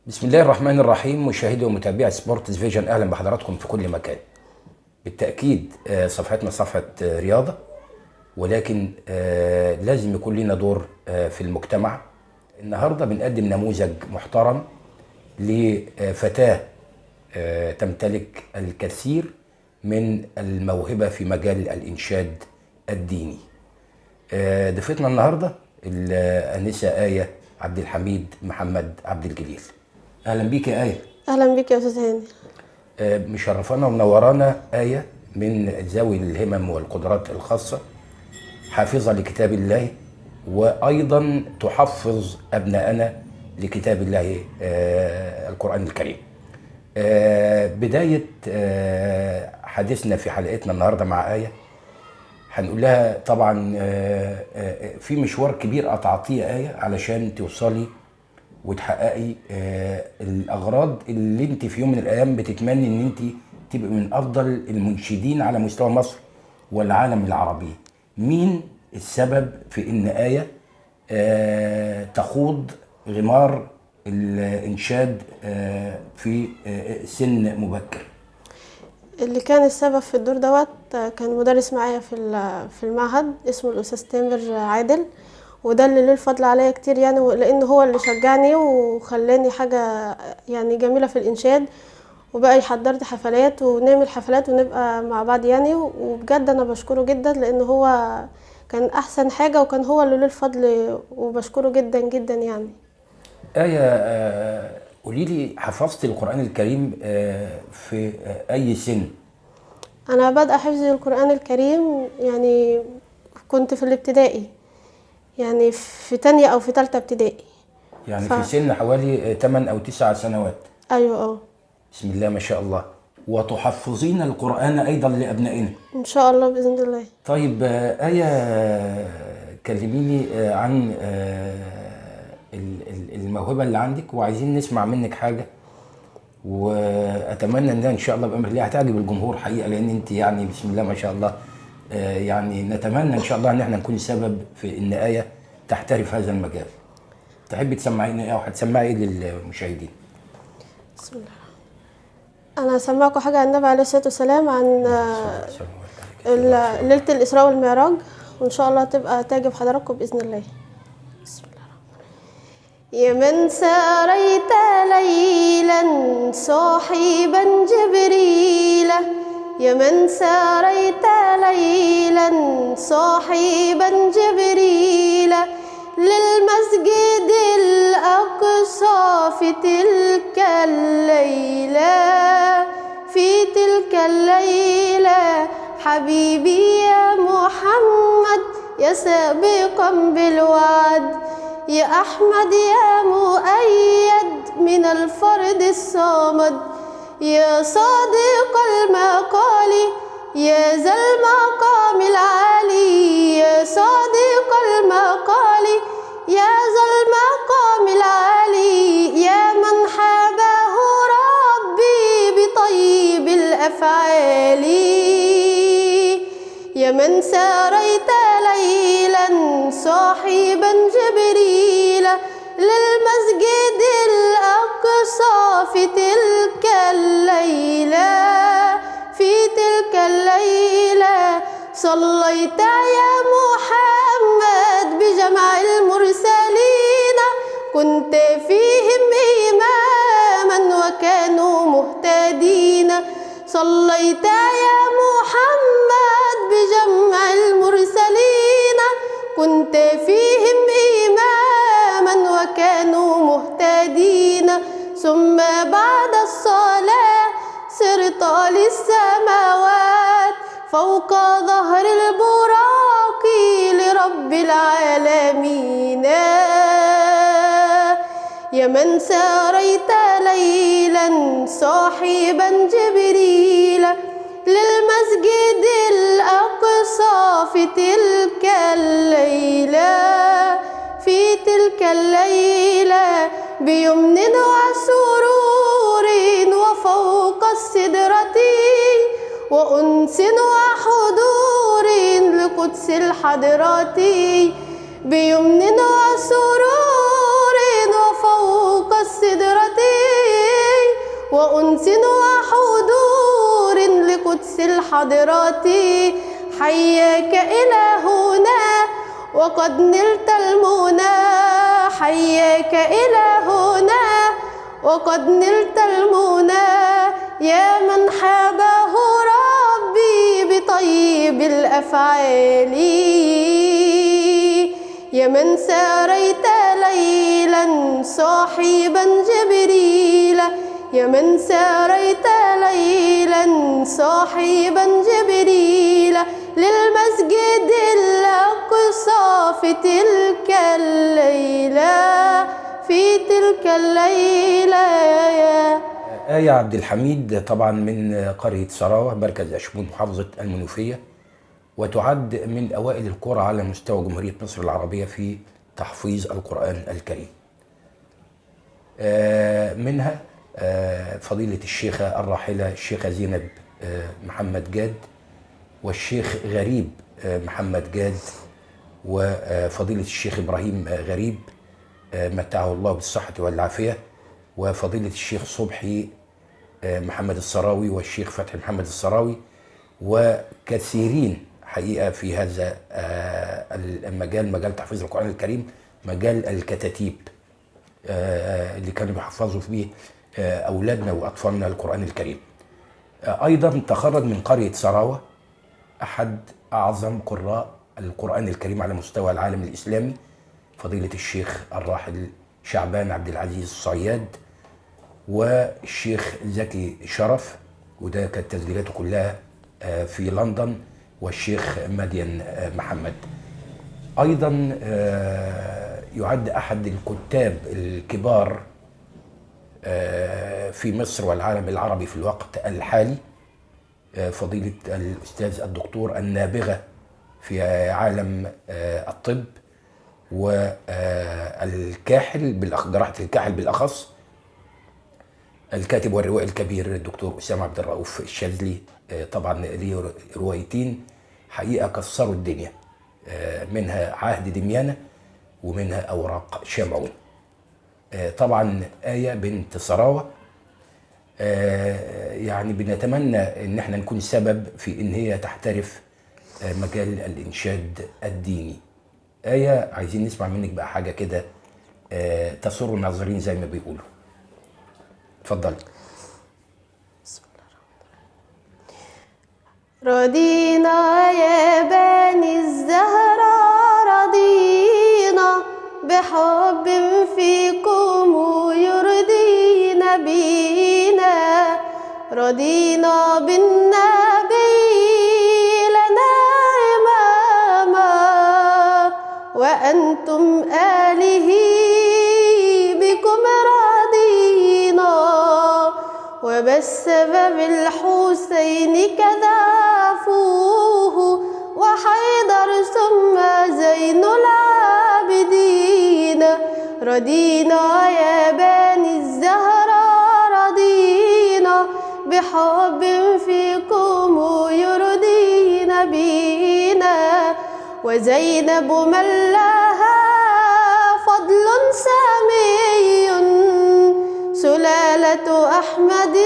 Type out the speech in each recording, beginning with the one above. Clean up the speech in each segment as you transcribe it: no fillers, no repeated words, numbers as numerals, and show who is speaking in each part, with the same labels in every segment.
Speaker 1: بسم الله الرحمن الرحيم. مشاهدي ومتابعي سبورتس فيجن، اهلا بحضراتكم في كل مكان. بالتاكيد صفحتنا صفحه رياضه، ولكن لازم يكون لنا دور في المجتمع. النهارده بنقدم نموذج محترم لفتاه تمتلك الكثير من الموهبه في مجال الانشاد الديني. ضيفتنا النهارده الانسه آية عبد الحميد محمد عبد الجليل. اهلا بيك يا آية.
Speaker 2: اهلا بك يا استاذ هاني.
Speaker 1: مشرفانا ومنورانا آية من ذوي الهمم والقدرات الخاصة، حافظة لكتاب الله، وأيضا تحفظ أبناءنا لكتاب الله القرآن الكريم. بداية حديثنا في حلقتنا النهاردة مع آية، هنقول لها طبعا في مشوار كبير قطعتيه يا آية علشان توصلي وتحققي الأغراض اللي انت في يوم من الأيام بتتمني ان انت تبقي من أفضل المنشدين على مستوى مصر والعالم العربي. مين السبب في ان آية تخوض غمار الإنشاد في سن مبكر؟
Speaker 2: اللي كان السبب في الدور دوت كان مدرس معايا في المعهد اسمه الاستاذ تامر عادل، وده اللي له الفضل عليا كتير يعني، لان هو اللي شجعني وخلاني حاجه يعني جميله في الانشاد، وبقى يحضرت حفلات ونعمل حفلات ونبقى مع بعض يعني. وبجد انا بشكره جدا لان هو كان احسن حاجه، وكان هو اللي له الفضل، وبشكره جدا جدا يعني.
Speaker 1: آية، قولي لي، حفظت القرآن الكريم في أي سن؟
Speaker 2: انا بادئه حفظ القران الكريم يعني كنت في الابتدائي، يعني في تانية او في تالتة ابتدائي.
Speaker 1: يعني في سن حوالي 8 أو 9 سنوات.
Speaker 2: ايوه
Speaker 1: بسم الله ما شاء الله. وتحفظين القرآن أيضا لأبنائنا
Speaker 2: ان شاء الله باذن الله.
Speaker 1: طيب آية، كلميني عن الموهبة اللي عندك، وعايزين نسمع منك حاجة، وأتمنى إن شاء الله بأمر الله هتعجب الجمهور حقيقة، لأن أنت يعني بسم الله ما شاء الله. يعني نتمنى إن شاء الله إن احنا نكون سبب في إن آية تحترف هذا المجال. تحبي تسمعينا إيه أو هتسمعي إيه للمشاهدين؟
Speaker 2: بسم الله. انا هسمعكم حاجه عن النبي عليه الصلاه والسلام، عن ليله الاسراء والمعراج، وان شاء الله تبقى تعجب حضراتكم باذن الله. بسم الله الرحمن الرحيم. يا من ساريت ليلا صاحبا جبريل، يا من ساريت ليلا صاحبا جبريل للمسجد الأقصى في تلك الليلة حبيبي يا محمد، يا سابقا بالوعد، يا أحمد يا مؤيد من الفرد الصمد، يا صادق المقال يا ذا المقام العالي، يا صادق المقال يا ذا المقام العالي، يا من حباه ربي بطيب الأفعال، يا من ساريت ليلا صاحبا جبريل للمسجد الأقصى في تلك الليلة صليت يا محمد بجمع المرسلين، كنت فيهم إماما وكانوا مهتدين، صليت يا محمد بجمع المرسلين، كنت فيهم إماما وكانوا مهتدين، ثم بعد الصلاة سرت للسماوات فوق ظهر البراق لرب العالمين، يا من ساريت ليلا صاحبا جبريل للمسجد الأقصى في تلك الليلة بيمن وسرور وفوق السدرة وأنس وحضور لقدس الحضرات، بيمن وسرور وفوق السدرة وأنس وحضور لقدس الحضرات. حياك إلهنا وقد نلت المنى، حياك إلهنا وقد نلت المنى، يا من حابه ربي بطيب الأفعال، يا من ساريت ليلا صاحبا جبريل، يا من ساريت ليلا صاحبا جبريل للمسجد الأقصى في تلك الليلة، في تلك الليلة.
Speaker 1: آية عبد الحميد طبعا من قرية سراوة مركز أشمون محافظة المنوفية، وتعد من أوائل القرى على مستوى جمهورية مصر العربية في تحفيظ القرآن الكريم. منها فضيلة الشيخة الراحلة الشيخة زينب محمد جاد، والشيخ غريب محمد جاد، وفضيلة الشيخ إبراهيم غريب متعه الله بالصحة والعافية، وفضيلة الشيخ صبحي محمد السراوي، والشيخ فتحي محمد السراوي، وكثيرين حقيقة في هذا المجال، مجال تحفيظ القرآن الكريم، مجال الكتاتيب اللي كانوا بيحفظوا فيه أولادنا وأطفالنا القرآن الكريم. أيضا تخرج من قرية سراوة أحد أعظم قراء القرآن الكريم على مستوى العالم الإسلامي، فضيلة الشيخ الراحل شعبان عبد العزيز الصياد، والشيخ زكي شرف، وده كانت تسجيلاته كلها في لندن، والشيخ مدين محمد. أيضا يعد أحد الكتاب الكبار في مصر والعالم العربي في الوقت الحالي فضيلة الأستاذ الدكتور النابغة في عالم الطب والكاحل جراحة الكاحل بالأخص، الكاتب والروائي الكبير الدكتور أسامة عبد الرؤوف الشاذلي. طبعا ليه روايتين حقيقة كسروا الدنيا، منها عهد دميانة ومنها أوراق شمعون. طبعا آية بنت سراوة يعني بنتمنى ان احنا نكون سبب في ان هي تحترف مجال الإنشاد الديني. آية عايزين نسمع منك بقى حاجة كده تسر الناظرين زي ما بيقولوا. اتفضلي.
Speaker 2: رضينا يا بني الزهراء، رضينا بحب فيكم يرضينا بينا، رضينا بالنبي لنا إماما، وأنتم آله بكم رضينا، وبالسبب الحسين كذا أفوه، وحيدر ثم زين العابدين. رضينا يا بني الزهراء، رضينا بحب فيكم يرضينا بينا، وزينب من لها فضل سامي، سلالة أحمد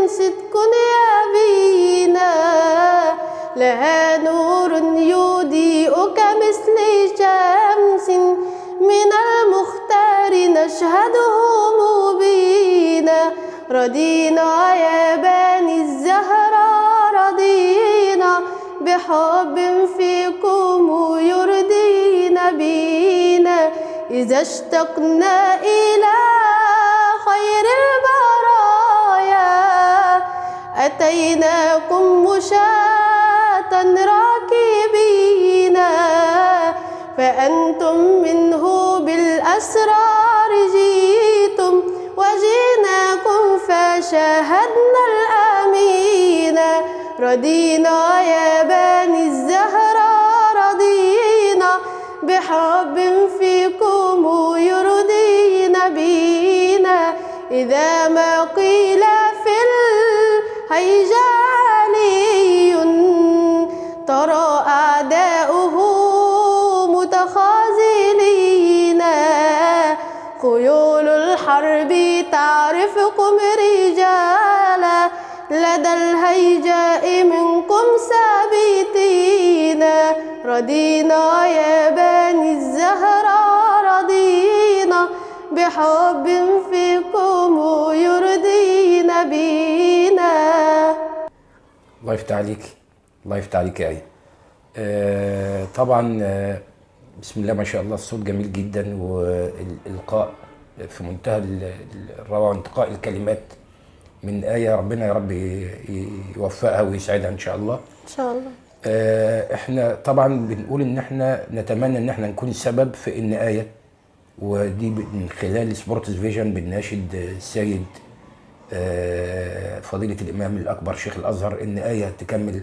Speaker 2: صدق يبينا، لها نور يضيء كمثل شمس، من المختار نشهده مبينا. رضينا يا بني الزهراء، رضينا بحب فيكم يرضينا بينا، إذا اشتقنا إلى خير البرايا أتيناكم مشاة راكبين، فأنتم منه بالأسرار جيتم، وجيناكم فشاهدنا الأمين. رضينا يا بني الزهراء، رضينا بحب فيكم يرضينا بينا، إذا ما قيل في الهيجا علي، ترى أعداؤه متخاذلين، خيول الحرب تعرفكم رجال الهيجاء منكم سابتين، رضينا يا بني الزهراء رضينا بحب فيكم يرضينا بينا.
Speaker 1: الله يفتح عليك، الله يفتح عليك يا آية. طبعا بسم الله ما شاء الله، الصوت جميل جدا، والإلقاء في منتهى الروعة، وانتقاء الكلمات من آية. ربنا يا رب يوفقها ويسعدها إن شاء الله.
Speaker 2: إن شاء الله.
Speaker 1: احنا طبعا بنقول ان احنا نتمنى ان احنا نكون السبب في ان آية، ودي من خلال سبورتس فيجن بنناشد السيد فضيلة الإمام الأكبر شيخ الأزهر إن آية تكمل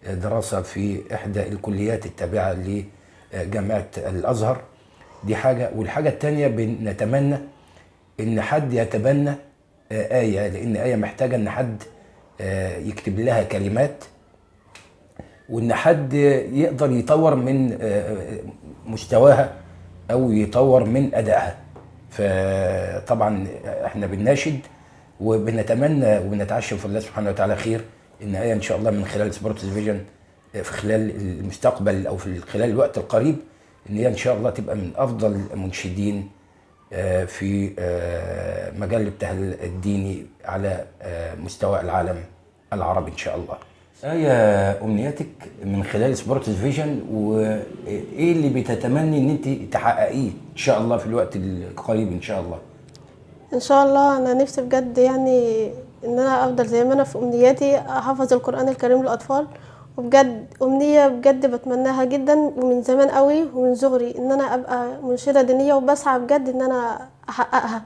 Speaker 1: دراسة في إحدى الكليات التابعة لجامعة الأزهر. دي حاجة. والحاجة التانية بنتمنى إن حد يتبنى آية، لأن آية محتاجة إن حد يكتب لها كلمات، وإن حد يقدر يطور من مستواها أو يطور من أدائها. فطبعا إحنا بنناشد وبنتمنى وبنتعشم في الله سبحانه وتعالى خير إن آية إن شاء الله من خلال سبورتس فيجن في خلال المستقبل أو في خلال الوقت القريب إن هي إن شاء الله تبقى من أفضل المنشدين في مجال الابتهال الديني على مستوى العالم العربي إن شاء الله. آية، أمنياتك من خلال سبورتس فيجن، وإيه اللي بتتمني إن أنت تحققيه إن شاء الله في الوقت القريب إن شاء الله؟
Speaker 2: إن شاء الله أنا نفسي بجد يعني إن أنا أفضل زي ما أنا في أمنياتي أحفظ القرآن الكريم للأطفال، وبجد أمنية بجد بتمناها جدا ومن زمان قوي ومن صغري إن أنا أبقى منشدة دينية، وبسعى بجد إن أنا أحققها.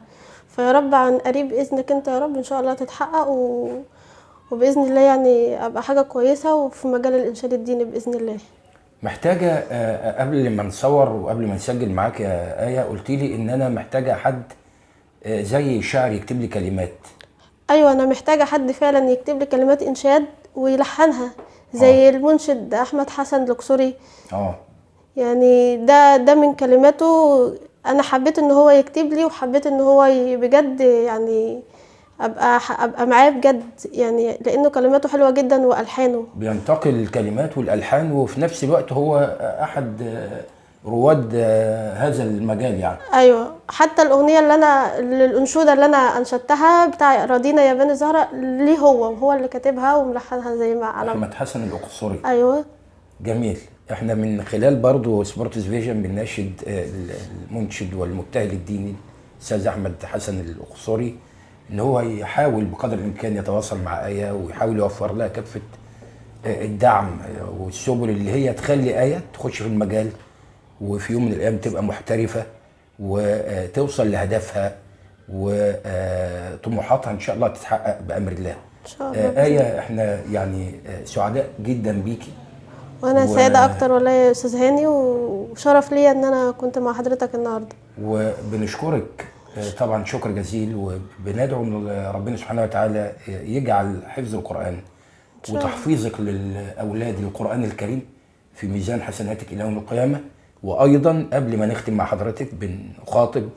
Speaker 2: فيا رب عن قريب بإذنك أنت يا رب إن شاء الله تتحقق، وبإذن الله يعني أبقى حاجة كويسة وفي مجال الإنشاد الديني بإذن الله.
Speaker 1: محتاجة قبل ما نصور وقبل ما نسجل معاك يا آية قلت لي إن أنا محتاجة حد زي شاعر يكتب لي كلمات.
Speaker 2: أيوة، أنا محتاجة حد فعلا يكتب لي كلمات إنشاد ويلحنها زي المنشد أحمد حسن الأقصري. يعني ده من كلماته أنا حبيت إن هو يكتب لي، وحبيت إن هو بجد يعني أبقى معاه بجد، يعني لأنه كلماته حلوة جدا وألحانه
Speaker 1: بينتقل الكلمات والألحان، وفي نفس الوقت هو أحد رواد هذا المجال يعني.
Speaker 2: أيوة، حتى الأغنية الأنشودة اللي أنا أنشدتها بتاع رضينا يا بني زهرة ليه وهو اللي كاتبها وملحنها زي ما
Speaker 1: أحمد حسن الأقصري.
Speaker 2: أيوة،
Speaker 1: جميل. احنا من خلال برضو سبورتس فيجن بنناشد المنشد والمبتهل الديني الأستاذ أحمد حسن الأقصري ان هو يحاول بقدر الامكان يتواصل مع آية ويحاول يوفر لها كافة الدعم والسبل اللي هي تخلي آية تخش في المجال وفي يوم من الايام تبقى محترفة وتوصل لهدفها وطموحاتها ان شاء الله تتحقق بأمر الله.
Speaker 2: ان شاء الله.
Speaker 1: آية، احنا يعني سعداء جدا بيكي،
Speaker 2: وانا سعيدة اكتر والله يا استاذ هاني، وشرف ليا ان انا كنت مع حضرتك النهارده.
Speaker 1: وبنشكرك طبعا شكر جزيل، وبندعو ان ربنا سبحانه وتعالى يجعل حفظ القرآن وتحفيظك للاولاد للقرآن الكريم في ميزان حسناتك الى يوم القيامة. وايضا قبل ما نختم مع حضرتك بنخاطب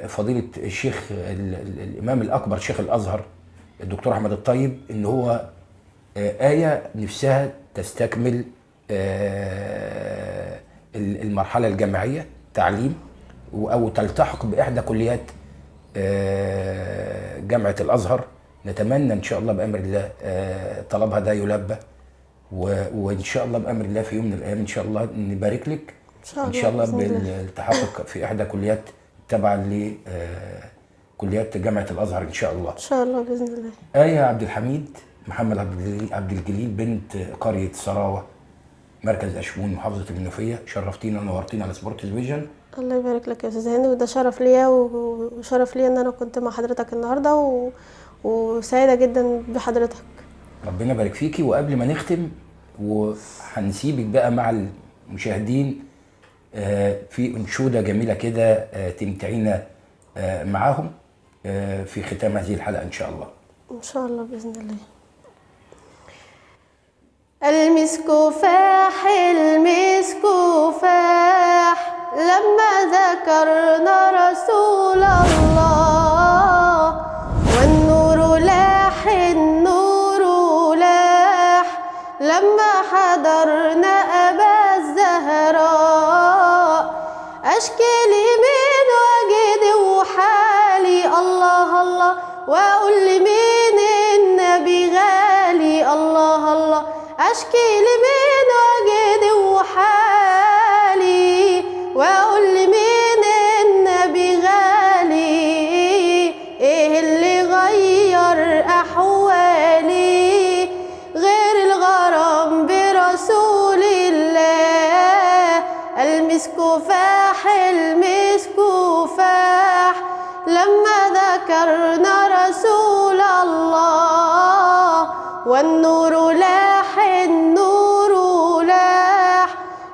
Speaker 1: فضيلة الشيخ الامام الاكبر شيخ الازهر الدكتور احمد الطيب ان هو آية نفسها تستكمل المرحلة الجامعية تعليم أو تلتحق بإحدى كليات جامعة الأزهر. نتمنى إن شاء الله بأمر الله طلبها ده يلبى، وإن شاء الله بأمر الله في يوم من الأيام إن شاء الله نبارك لك إن شاء الله بالتحقق في إحدى كليات تابعة لكليات جامعة الأزهر إن شاء الله.
Speaker 2: إن شاء الله بإذن الله.
Speaker 1: آية عبد الحميد محمد عبد الجليل بنت قرية سراوة مركز أشمون محافظة المنوفية، شرفتينا ونورتينا على سبورتس فيجن.
Speaker 2: الله يبارك لك يا استاذ هاني، وده شرف ليا وشرف ليا ان انا كنت مع حضرتك النهارده وسعيده جدا بحضرتك.
Speaker 1: ربنا يبارك فيكي. وقبل ما نختم وهنسيبك بقى مع المشاهدين في انشوده جميله كده تمتعينا معاهم في ختام هذه الحلقه ان شاء الله.
Speaker 2: ان شاء الله باذن الله. المسك فاح المسك فاح لما ذكرنا رسول الله، والنور لاح النور لما حضرنا أبا الزهراء. أشكي لمين وجدي وحالي، الله الله، وأقول لمين النبي غالي، الله الله. أشكي لمين وجدي وحالي، وأقول لمين النبي غالي. إيه اللي غير أحوالي غير الغرام برسول الله؟ المسك فاح، المسك فاح لما ذكرنا رسول الله. والنور لاح، النور لاح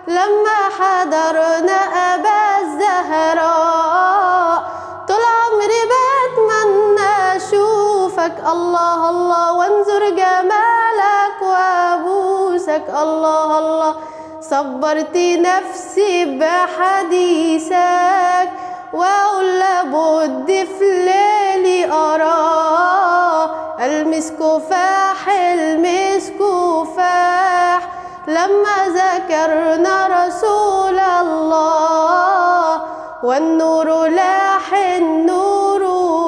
Speaker 2: لما حضرنا أبا الزهراء. طول عمري بتمنى أشوفك، الله الله، وانظر جمالك وأبوسك، الله الله. صبرت نفسي بحديثك، وأقول لابد في ليلي أراه. المسك فاح، المسك فاح لما ذكرنا رسول الله. والنور لاح، النور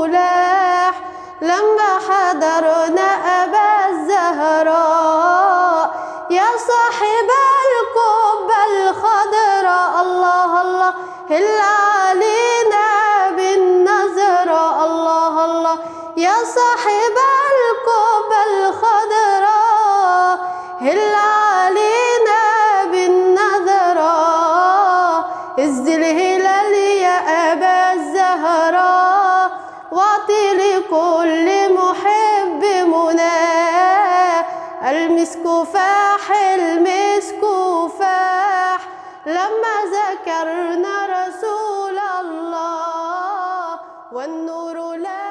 Speaker 2: لاح لما حضرنا أبا الزهراء. يا صاحب القبة الخضراء، الله الله، هل علينا بالنظرة، الله الله. يا صاحب القبة الخضراء هل علينا بالنظرة. ازد الهلال يا أبا الزهراء، واعطي لكل محب مناه. المسك فاح، المسك فاح لما ذكرنا رسول الله. والنور لا